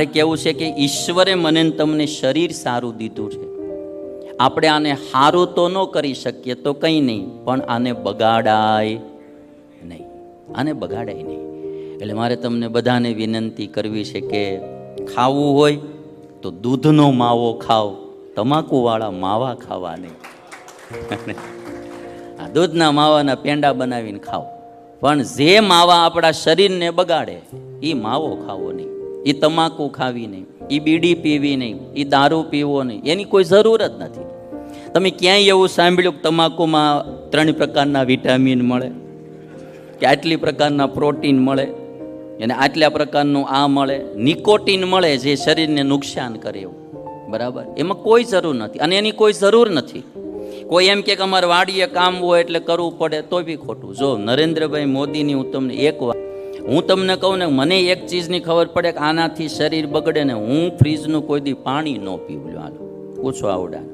કેવું છે કે ઈશ્વરે મને ને તમને શરીર સારું દીધું છે. આપણે આને સારું તો ન કરી શકીએ તો કંઈ નહીં, પણ આને બગાડાય નહીં, આને બગાડાય નહીં. એટલે મારે તમને બધાને વિનંતી કરવી છે કે ખાવું હોય તો દૂધનો માવો ખાઓ, તમાકુવાળા માવા ખાવા નહીં. આ દૂધના માવાના પેંડા બનાવીને ખાઓ, પણ જે માવા આપણા શરીરને બગાડે એ માવો ખાવો નહીં, એ તમાકુ ખાવી નહીં, એ બીડી પીવી નહીં, એ દારૂ પીવો નહીં, એની કોઈ જરૂર જ નથી. તમે ક્યાંય એવું સાંભળ્યું કે તમાકુમાં 3 પ્રકારના વિટામિન મળે, કે આટલી પ્રકારના પ્રોટીન મળે, અને આટલા પ્રકારનું આ મળે, નિકોટીન મળે જે શરીરને નુકસાન કરે એવું, બરાબર? એમાં કોઈ જરૂર નથી, અને એની કોઈ જરૂર નથી. કોઈ એમ કે અમારે વાડીએ કામ હોય એટલે કરવું પડે, તો બી ખોટું. જો નરેન્દ્રભાઈ મોદીની હું તમને એક વાત, હું તમને કહું ને, મને એક ચીજની ખબર પડે કે આનાથી શરીર બગડે ને, હું ફ્રીજનું કોઈ દી પાણી ન પીવું. હાલો પૂછો આવડા,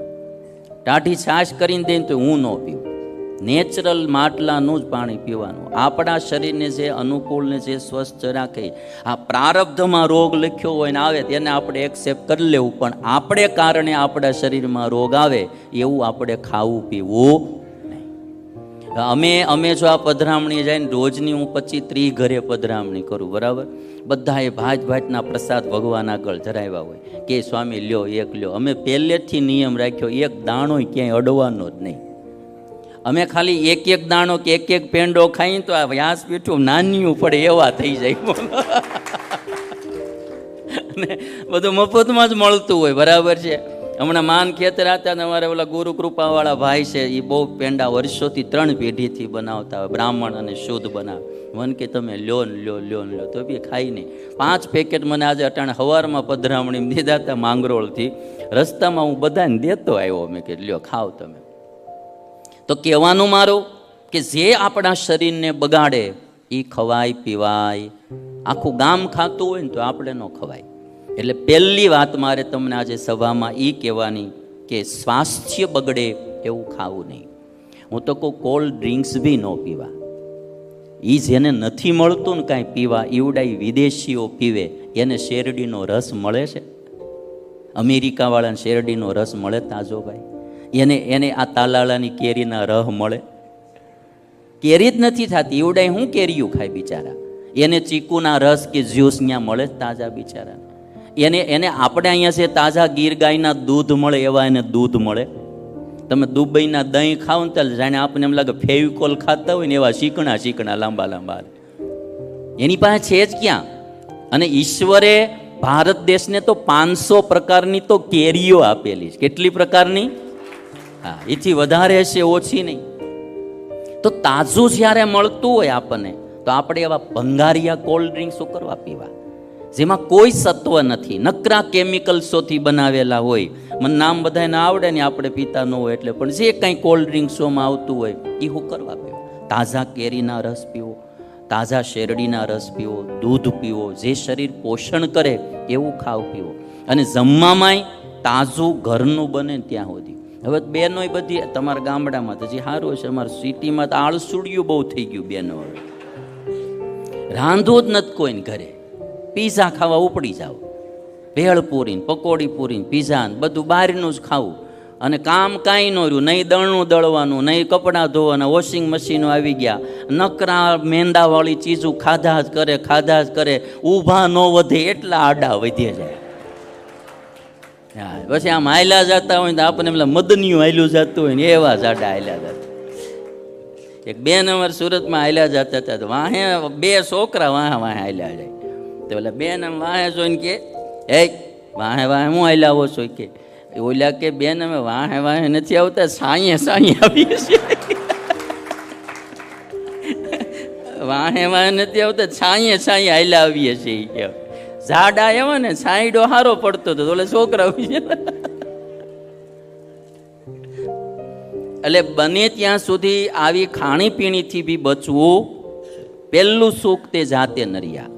ટાઢી છાશ કરીને દઈને તો હું ન પીવું. નેચરલ માટલાનું જ પાણી પીવાનું. આપણા શરીરને જે અનુકૂળ ને જે સ્વસ્થ રાખે. આ પ્રારબ્ધમાં રોગ લખ્યો હોય ને આવે તેને આપણે એક્સેપ્ટ કરી લેવું, પણ આપણે કારણે આપણા શરીરમાં રોગ આવે એવું આપણે ખાવું પીવું નહીં. અમે જો આ પધરામણી જાય ને, રોજની હું 25-30 ઘરે પધરામણી કરું, બરાબર? બધાએ ભાતના પ્રસાદ ભગવાન આગળ ધરાવ્યા હોય કે સ્વામી લ્યો એક લ્યો. અમે પહેલેથી નિયમ રાખ્યો, એક દાણો ક્યાંય અડવાનો જ નહીં. અમે ખાલી એક દાણો કે એક પેંડો ખાઈ તો આ વ્યાસ પીઠું નાન્યું પડે એવા થઈ જાય. અને બધું મફતમાં જ મળતું હોય, બરાબર છે? હમણાં માન ખેતર હતા, અમારે ઓલા ગુરુ કૃપાવાળા ભાઈ છે, એ બહુ પેંડા વર્ષોથી 3 પેઢીથી બનાવતા હોય, બ્રાહ્મણ અને શુદ્ધ બનાવે. મને કે તમે લ્યો તો બી ખાઈ નહીં. 5 પેકેટ મને આજે અટાણે સવારમાં પધરામણી દીધા હતા માંગરોળથી. રસ્તામાં હું બધાને દેતો આવ્યો, મેં કે લ્યો ખાઓ તમે. તો કહેવાનું મારું કે જે આપણા શરીરને બગાડે એ ખવાય પીવાય. આખું ગામ ખાતું હોય ને તો આપણે ન ખવાય. એટલે પહેલી વાત મારે તમને આજે સભામાં એ કહેવાની કે સ્વાસ્થ્ય બગડે એવું ખાવું નહીં. હું તો કહું કોલ્ડ ડ્રિંક્સ બી ન પીવા. એ જેને નથી મળતું ને કાંઈ પીવા, એવડા વિદેશીઓ પીવે. એને શેરડીનો રસ મળે છે? અમેરિકાવાળાને શેરડીનો રસ મળે તાજો ભાઈ? એને આ તાલાળાની કેરીના રહ મળે? કેરી જ નથી થતી, એવડાય હું કેરીયું ખાય બિચારા. એને ચીકુના રસ કે જ્યુસ ત્યાં મળે તાજા બિચારા? એને આપણે અહીંયા છે તાજા ગીર ગાયના દૂધ મળે એવા એને દૂધ મળે. તમે દુબઈના દહીં ખાવ ને ત્યારે જાણે આપણને એમ લાગે ફેવિકોલ ખાતા હોય ને એવા શીકણા લાંબા. એની પાસે છે જ ક્યાં? અને ઈશ્વરે ભારત દેશને તો 500 પ્રકારની તો કેરીઓ આપેલી છે. કેટલી પ્રકારની? હા, એથી વધારે હશે, ઓછી નહીં. તો તાજું જ્યારે મળતું હોય આપણને, તો આપણે એવા ભંગારિયા કોલ્ડ ડ્રિંક્સો કરવા પીવા, જેમાં કોઈ સત્વ નથી, નકરા કેમિકલ્સોથી બનાવેલા હોય. મને નામ બધાને આવડે ને, આપણે પીતા ન હોય એટલે, પણ જે કંઈ કોલ્ડ ડ્રિંક્સોમાં આવતું હોય એ હું કરવા પીવો. તાજા કેરીના રસ પીવો, તાજા શેરડીના રસ પીવો, દૂધ પીવો, જે શરીર પોષણ કરે એવું ખાવ પીવો. અને જમવામાંય તાજું ઘરનું બને ત્યાં સુધી. હવે બેનો બધી તમારા ગામડામાં તો જે સારું છે, અમારા સિટીમાં તો આળસુડિયું બહુ થઈ ગયું બેનો. હવે રાંધવું જ નથી કોઈને ઘરે. પીઝા ખાવા ઉપડી જાવ, ભેળ પૂરીને, પકોડી પૂરીને, પીઝા ને બધું બહારનું જ ખાવું. અને કામ કાંઈ ન રહ્યું, નહીં દળનું દળવાનું, નહીં કપડાં ધોવાના, વોશિંગ મશીનો આવી ગયા. નકરા મેંદાવાળી ચીજું ખાધા જ કરે. ઊભા ન વધે એટલા આડા વધે જાય. પછી આમ હાયલા જતા હોય તો આપણને પેલા મદનિયું હાયલું જતું હોય ને એવા જાડા હાયલા જતા. એક બેન અમારે સુરતમાં હાયલા જતા હતા, તો વાહે 2 છોકરા વાહે હાયલા જાય. તો પેલા બેન આમ વાહે જોઈને કે એ વાહે હું હાયલા આવો છો કે? ઓલા કે બેન અમે વાહે નથી આવતા, સાંયે આવીએ છીએ. વાહે નથી આવતા, સાંયે હાયલા આવીએ છીએ. ઝાડા એવા ને સાઈડો હારો પડતો હતો, ઓલે છોકરા. એટલે બને ત્યાં સુધી આવી ખાણીપીણીથી બી બચવું. પહેલું સુખ તે જાતે નરિયા.